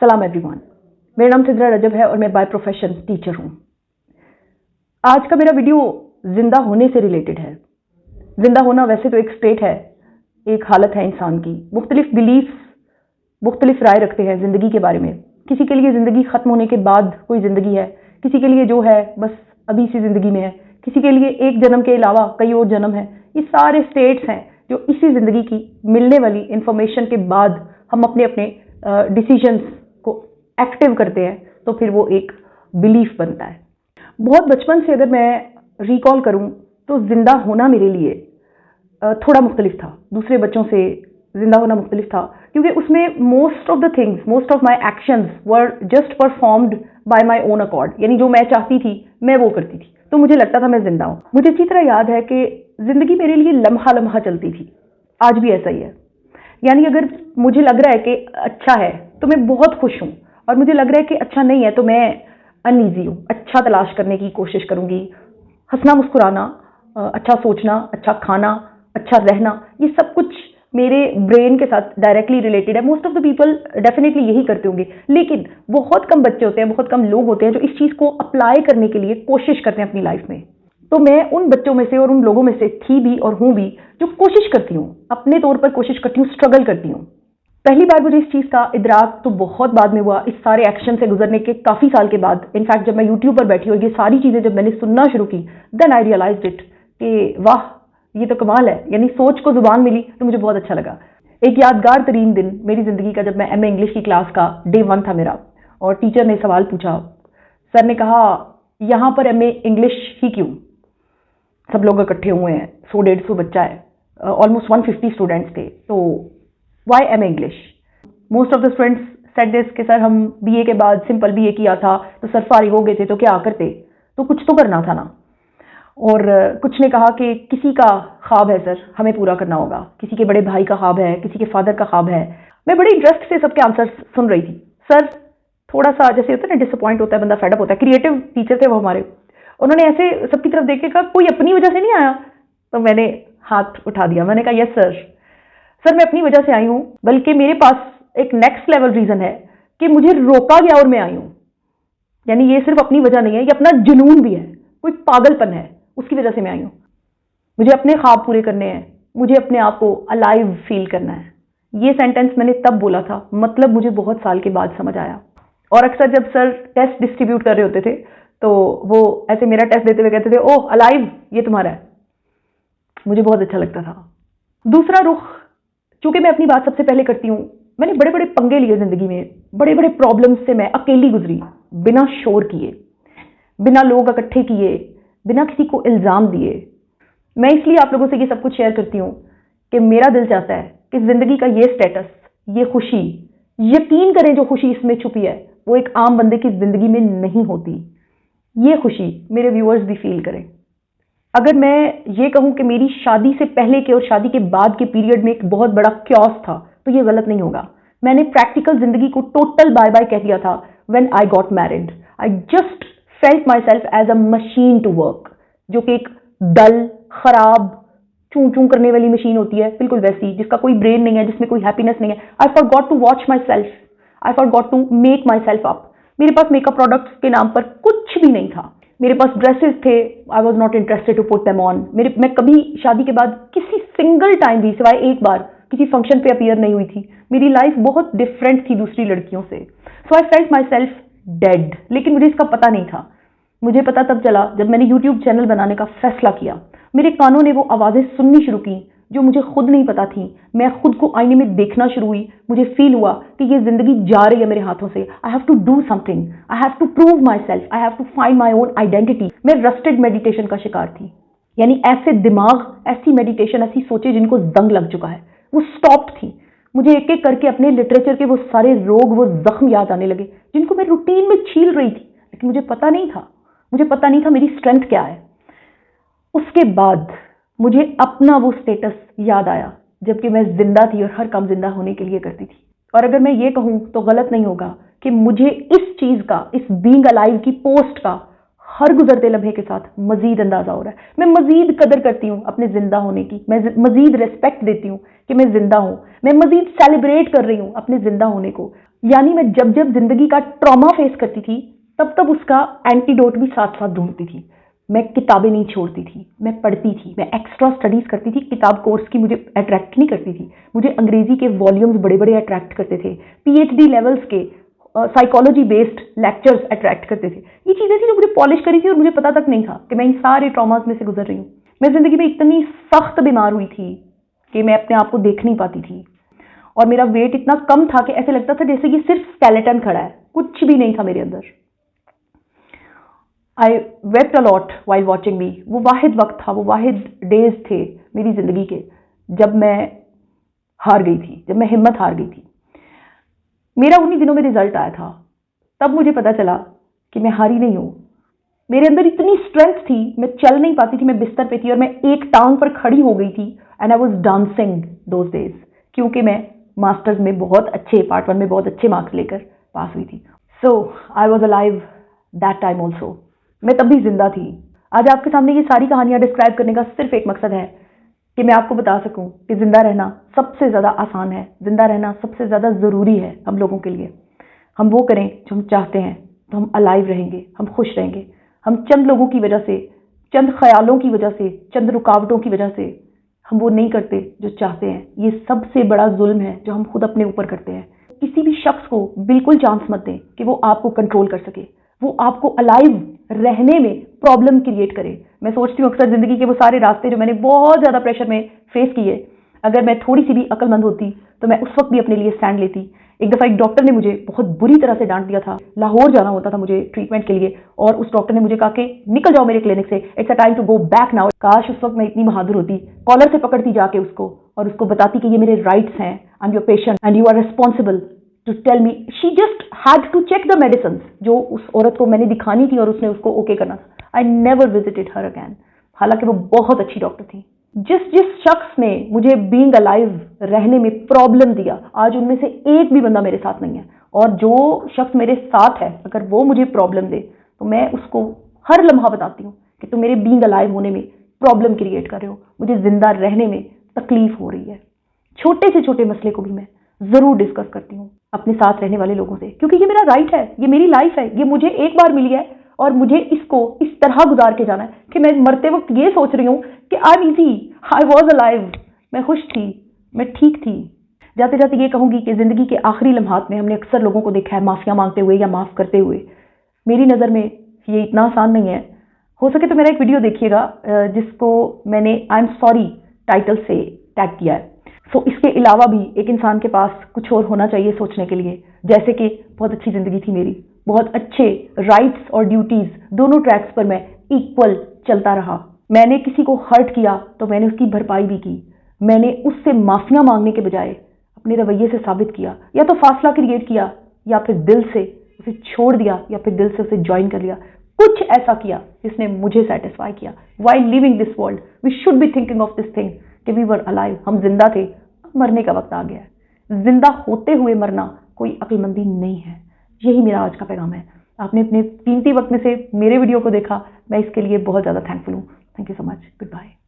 सलाम एवरीवन, मेरा नाम सिद्रा रजब है और मैं बाय प्रोफेशन टीचर हूँ। आज का मेरा वीडियो जिंदा होने से रिलेटेड है। जिंदा होना वैसे तो एक स्टेट है, एक हालत है इंसान की। मुख्तलिफ बिलीफ्स, मुख्तलिफ राय रखते हैं ज़िंदगी के बारे में। किसी के लिए ज़िंदगी ख़त्म होने के बाद कोई ज़िंदगी है, किसी के लिए जो है बस अभी इसी ज़िंदगी में है, किसी के लिए एक जन्म के अलावा कई और जन्म है। ये सारे स्टेट्स हैं जो इसी ज़िंदगी की मिलने वाली इंफॉर्मेशन के बाद हम अपने अपने डिसीजंस को एक्टिव करते हैं, तो फिर वो एक बिलीफ बनता है। बहुत बचपन से अगर मैं रिकॉल करूं तो जिंदा होना मेरे लिए थोड़ा मुख्तलिफ था, दूसरे बच्चों से जिंदा होना मुख्तलिफ था, क्योंकि उसमें most of the things, most of my actions were just performed by my own accord. यानी जो मैं चाहती थी मैं वो करती थी, तो मुझे लगता था मैं जिंदा हूँ। मुझे अच्छी तरह याद है कि जिंदगी मेरे लिए लम्हा लम्हा चलती थी। आज भी ऐसा ही है। यानी अगर मुझे लग रहा है कि अच्छा है तो मैं बहुत खुश हूँ, और मुझे लग रहा है कि अच्छा नहीं है तो मैं अनईजी हूँ। अच्छा तलाश करने की कोशिश करूँगी, हंसना मुस्कुराना, अच्छा सोचना, अच्छा खाना, अच्छा रहना, ये सब कुछ मेरे ब्रेन के साथ डायरेक्टली रिलेटेड है। Most of the people definitely यही करते होंगे, लेकिन बहुत कम बच्चे होते हैं, बहुत कम लोग होते हैं जो इस चीज़ को अप्लाई करने के लिए कोशिश करते हैं अपनी लाइफ में। तो मैं उन बच्चों में से और उन लोगों में से थी भी और हूँ भी जो कोशिश करती हूँ, अपने तौर पर कोशिश करती हूँ, स्ट्रगल करती हूँ। पहली बार मुझे इस चीज़ का इदराक तो बहुत बाद में हुआ, इस सारे एक्शन से गुजरने के काफ़ी साल के बाद। इनफैक्ट जब मैं यूट्यूब पर बैठी और ये सारी चीज़ें जब मैंने सुनना शुरू की, देन आई रियलाइज्ड इट कि वाह, ये तो कमाल है। यानी सोच को जुबान मिली तो मुझे बहुत अच्छा लगा। एक यादगार तरीन दिन मेरी ज़िंदगी का, जब मैं एमए इंग्लिश की क्लास का डे 1 था मेरा, और टीचर ने सवाल पूछा। सर ने कहा, यहाँ पर एमए इंग्लिश ही क्यों? सब लोग इकट्ठे हुए हैं, 100-150 बच्चा है, ऑलमोस्ट 150 स्टूडेंट्स थे, तो why MA English? Most of the students said this कि सर हम बीए के बाद सिंपल बीए किया था, तो सर फारिग हो गए थे तो क्या करते, तो कुछ तो करना था ना। और कुछ ने कहा कि किसी का ख्वाब है सर, हमें पूरा करना होगा, किसी के बड़े भाई का ख्वाब है, किसी के फादर का ख्वाब है। मैं बड़ी इंटरेस्ट से सबके आंसर सुन रही थी। सर थोड़ा सा जैसे होता है ना, डिसअपॉइंट होता है बंदा, फेडअप होता है। क्रिएटिव टीचर थे वो हमारे, उन्होंने ऐसे सबकी तरफ देख के कहा, कोई अपनी वजह से नहीं आया? तो मैंने हाथ उठा दिया, मैंने कहा यस सर मैं अपनी वजह से आई हूँ, बल्कि मेरे पास एक नेक्स्ट लेवल रीजन है कि मुझे रोका गया और मैं आई हूँ। यानी ये सिर्फ अपनी वजह नहीं है, ये अपना जुनून भी है, कोई पागलपन है, उसकी वजह से मैं आई हूँ। मुझे अपने ख्वाब पूरे करने हैं, मुझे अपने आप को अलाइव फील करना है। ये सेंटेंस मैंने तब बोला था, मतलब मुझे बहुत साल के बाद समझ आया। और अक्सर जब सर टेस्ट डिस्ट्रीब्यूट कर रहे होते थे तो वो ऐसे मेरा टेस्ट देते हुए कहते थे, ओह अलाइव, ये तुम्हारा है। मुझे बहुत अच्छा लगता था। दूसरा रुख, चूंकि मैं अपनी बात सबसे पहले करती हूँ, मैंने बड़े बड़े पंगे लिए जिंदगी में, बड़े बड़े प्रॉब्लम्स से मैं अकेली गुजरी, बिना शोर किए, बिना लोग इकट्ठे किए, बिना किसी को इल्ज़ाम दिए। मैं इसलिए आप लोगों से ये सब कुछ शेयर करती हूँ कि मेरा दिल चाहता है कि जिंदगी का ये स्टेटस, ये खुशी, यकीन करें जो खुशी इसमें छुपी है वो एक आम बंदे की जिंदगी में नहीं होती। ये खुशी मेरे व्यूअर्स भी फील करें। अगर मैं ये कहूँ कि मेरी शादी से पहले के और शादी के बाद के पीरियड में एक बहुत बड़ा क्योस था, तो ये गलत नहीं होगा। मैंने प्रैक्टिकल जिंदगी को टोटल बाय बाय कह दिया था when I got married. I just felt myself as a machine to work, जो कि एक डल, खराब, चूं चूं करने वाली मशीन होती है, बिल्कुल वैसी, जिसका कोई ब्रेन नहीं है, जिसमें कोई हैप्पीनेस नहीं है। I forgot to watch myself, I forgot to make myself up. मेरे पास मेकअप प्रोडक्ट्स के नाम पर कुछ भी नहीं था। मेरे पास ड्रेसेस थे, I was not interested to put them on. मैं कभी शादी के बाद किसी सिंगल टाइम भी, सिवाय एक बार, किसी फंक्शन पे अपीयर नहीं हुई थी। मेरी लाइफ बहुत डिफरेंट थी दूसरी लड़कियों से। So I felt myself dead, लेकिन मुझे इसका पता नहीं था। मुझे पता तब चला जब मैंने यूट्यूब चैनल बनाने का फैसला किया। मेरे कानों ने वो आवाज़ें सुननी शुरू की जो मुझे खुद नहीं पता थी। मैं खुद को आईने में देखना शुरू हुई। मुझे फील हुआ कि ये जिंदगी जा रही है मेरे हाथों से। I have to do something, I have to prove myself, I have to find my own identity. मैं रस्टेड मेडिटेशन का शिकार थी। यानी ऐसे दिमाग, ऐसी मेडिटेशन, ऐसी सोचे जिनको जंग लग चुका है, वो स्टॉप्ड थी। मुझे एक एक करके अपने लिटरेचर के वो सारे रोग, वो जख्म याद आने लगे जिनको मैं रूटीन में छील रही थी, लेकिन मुझे पता नहीं था मेरी स्ट्रेंथ क्या है। उसके बाद मुझे अपना वो स्टेटस याद आया जबकि मैं जिंदा थी और हर काम जिंदा होने के लिए करती थी। और अगर मैं ये कहूं तो गलत नहीं होगा कि मुझे इस चीज का, इस बीइंग अलाइव की पोस्ट का हर गुजरते लम्हे के साथ मजीद अंदाजा हो रहा है। मैं मजीद कदर करती हूँ अपने जिंदा होने की, मैं मजीद रेस्पेक्ट देती हूँ कि मैं जिंदा हूँ, मैं मजीद सेलिब्रेट कर रही हूँ अपने जिंदा होने को। यानी मैं जब जब जिंदगी का ट्रॉमा फेस करती थी तब तब उसका एंटीडोट भी साथ साथ ढूंढती थी। मैं किताबें नहीं छोड़ती थी, मैं पढ़ती थी, मैं एक्स्ट्रा स्टडीज करती थी। किताब कोर्स की मुझे अट्रैक्ट नहीं करती थी, मुझे अंग्रेजी के वॉल्यूम्स बड़े बड़े अट्रैक्ट करते थे, PhD लेवल्स के साइकोलॉजी बेस्ड लेक्चर्स अट्रैक्ट करते थे। ये चीज़ें थी जो मुझे पॉलिश करी थी और मुझे पता तक नहीं था कि मैं इन सारे ट्रॉमास में से गुजर रही हूँ। मैं जिंदगी में इतनी सख्त बीमार हुई थी कि मैं अपने आप को देख नहीं पाती थी और मेरा वेट इतना कम था कि ऐसे लगता था जैसे कि सिर्फ स्केलेटन खड़ा है, कुछ भी नहीं था मेरे अंदर। I wept a lot while watching me. वो वाहिद वक्त था, वो वाहिद डेज थे मेरी जिंदगी के जब मैं हार गई थी, जब मैं हिम्मत हार गई थी। मेरा उन्हीं दिनों में रिजल्ट आया था, तब मुझे पता चला कि मैं हारी नहीं हूं। मेरे अंदर इतनी स्ट्रेंथ थी, मैं चल नहीं पाती थी, मैं बिस्तर पे थी और मैं एक टांग पर खड़ी हो गई थी। And I was dancing those days, क्योंकि मैं मास्टर्स में बहुत अच्छे, पार्ट 1 में बहुत अच्छे मार्क्स लेकर पास हुई थी। So I was alive that time also. मैं तब भी जिंदा थी। आज आपके सामने ये सारी कहानियां डिस्क्राइब करने का सिर्फ एक मकसद है कि मैं आपको बता सकूं कि जिंदा रहना सबसे ज़्यादा आसान है, जिंदा रहना सबसे ज़्यादा ज़रूरी है हम लोगों के लिए। हम वो करें जो हम चाहते हैं तो हम अलाइव रहेंगे, हम खुश रहेंगे। हम चंद लोगों की वजह से, चंद ख्यालों की वजह से, चंद रुकावटों की वजह से हम वो नहीं करते जो चाहते हैं। ये सबसे बड़ा जुल्म है जो हम खुद अपने ऊपर करते हैं। किसी भी शख्स को बिल्कुल चांस मत दें कि वो आपको कंट्रोल कर सके, वो आपको अलाइव रहने में प्रॉब्लम क्रिएट करे। मैं सोचती हूँ अक्सर जिंदगी के वो सारे रास्ते जो मैंने बहुत ज़्यादा प्रेशर में फेस किए, अगर मैं थोड़ी सी भी अक्लमंद होती तो मैं उस वक्त भी अपने लिए स्टैंड लेती। एक दफ़ा एक डॉक्टर ने मुझे बहुत बुरी तरह से डांट दिया था। लाहौर जाना होता था मुझे ट्रीटमेंट के लिए और उस डॉक्टर ने मुझे कहा कि निकल जाओ मेरे क्लिनिक से, it's a time to go back now. काश उस वक्त मैं इतनी बहादुर होती, कॉलर से पकड़ती जाके उसको और उसको बताती कि ये मेरे राइट्स हैं, I am your patient and you are responsible to tell me. She just had to check the medicine जो उस औरत को मैंने दिखानी थी और उसने उसको ओके करना था। I never visited her again, हालांकि वो बहुत अच्छी डॉक्टर थी। जिस शख्स ने मुझे बीइंग अलाइव रहने में प्रॉब्लम दिया, आज उनमें से एक भी बंदा मेरे साथ नहीं है। और जो शख्स मेरे साथ है, अगर वो मुझे प्रॉब्लम दे तो मैं उसको हर लम्हा बताती हूँ कि तुम मेरे बीइंग अलाइव होने में प्रॉब्लम क्रिएट कर रहे हो, मुझे जिंदा रहने में तकलीफ हो रही है। छोटे से छोटे मसले को भी मैं जरूर डिस्कस करती हूँ अपने साथ रहने वाले लोगों से, क्योंकि ये मेरा राइट है, ये मेरी लाइफ है, ये मुझे एक बार मिली है और मुझे इसको इस तरह गुजार के जाना है कि मैं मरते वक्त ये सोच रही हूँ कि I am easy, I was alive, मैं खुश थी, मैं ठीक थी। जाते जाते ये कहूंगी कि जिंदगी के आखिरी लम्हात में हमने अक्सर लोगों को देखा है माफिया मांगते हुए या माफ करते हुए। मेरी नज़र में ये इतना आसान नहीं है। हो सके तो मेरा एक वीडियो देखिएगा जिसको मैंने आई एम सॉरी टाइटल से टैग किया है। सो इसके अलावा भी एक इंसान के पास कुछ और होना चाहिए सोचने के लिए, जैसे कि बहुत अच्छी जिंदगी थी मेरी, बहुत अच्छे राइट्स और ड्यूटीज दोनों ट्रैक्स पर मैं इक्वल चलता रहा। मैंने किसी को हर्ट किया तो मैंने उसकी भरपाई भी की। मैंने उससे माफिया मांगने के बजाय अपने रवैये से साबित किया, या तो फासला क्रिएट किया या फिर दिल से उसे छोड़ दिया या फिर दिल से उसे ज्वाइन कर लिया। कुछ ऐसा किया जिसने मुझे सेटिस्फाई किया। While living this world we should be thinking of this thing कि वी वर अलाइव, हम जिंदा थे, मरने का वक्त आ गया है। जिंदा होते हुए मरना कोई अक्लमंदी नहीं है। यही मेरा आज का पैगाम है। आपने अपने कीमती वक्त में से मेरे वीडियो को देखा, मैं इसके लिए बहुत ज़्यादा थैंकफुल हूँ। Thank you so much, good bye.